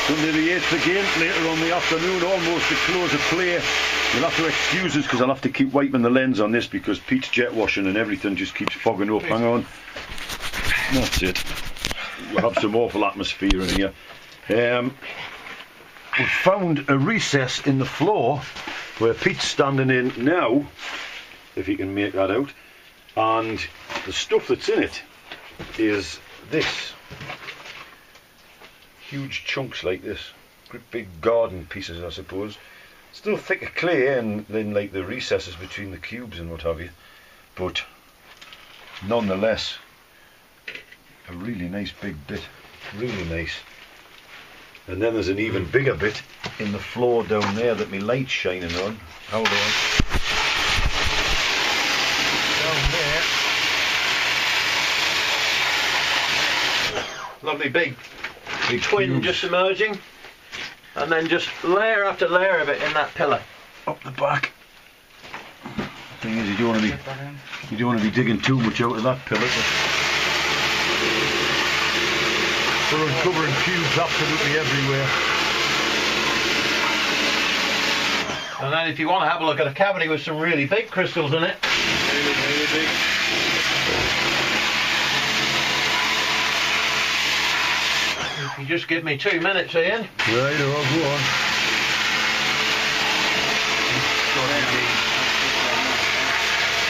Sunday the 8th again, later on the afternoon, almost the close of play. You'll have to excuse us because I'll have to keep wiping the lens on this because Pete's jet washing and everything just keeps fogging up. Hang on. That's it. We'll have some awful atmosphere in here. We've found a recess in the floor where Pete's standing in now, if you can make that out, and the stuff that's in it is this. Huge chunks like this, great big garden pieces I suppose. Still thick of clay and then like the recesses between the cubes and what have you, but nonetheless a really nice big bit, really nice. And then there's an even bigger bit in the floor down there that my light's shining on. Hold on. Down there. Lovely big twin cubes. Just emerging. And then just layer after layer of it in that pillar. Up the back. The thing is you don't want to be digging too much out of that pillar. We're uncovering cubes absolutely everywhere. And then if you want to have a look at a cavity with some really big crystals in it. Really, really big. If you just give me 2 minutes, Ian. Right, go on.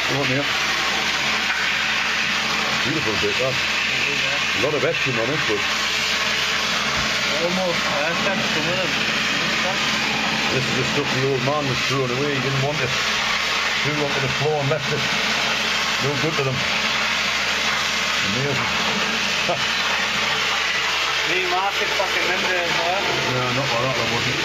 Go on there. Beautiful bit, that. A lot of etching on it, but almost this is the stuff the old man was throwing away. He didn't want it. Threw it onto the floor and left it. No good to them. Amazing. Any market fucking member as well? No, not like that, I wasn't.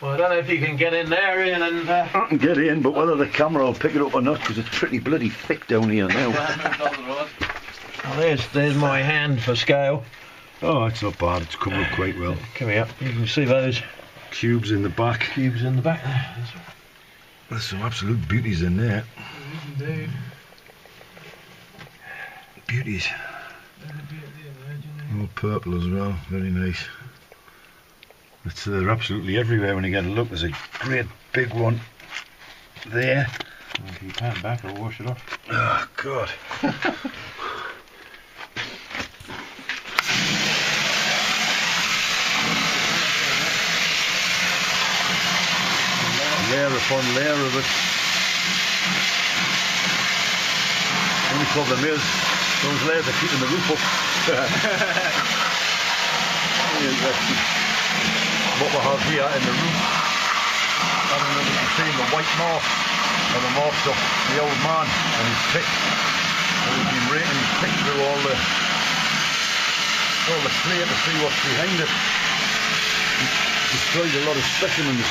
Well, I don't know if you can get in there, Ian, and... I can get in, but whether the camera will pick it up or not, because it's pretty bloody thick down here now. Well, there's my hand for scale. Oh, it's not bad, it's coming up quite well. Come here, you can see those cubes in the back. Cubes in the back there. There's some absolute beauties in there. Indeed. Beauties. All purple as well, very nice. They're absolutely everywhere when you get a look. There's a great big one there. Keep your hand back or wash it off. Oh, God. Layer upon layer of it. The only problem is those layers are keeping the roof up. What we have here in the roof, I don't know if you can see the white mark, or the marks of the old man and his pick. And he's been raking his pick through all the clay to see what's behind it. He's destroyed a lot of specimens.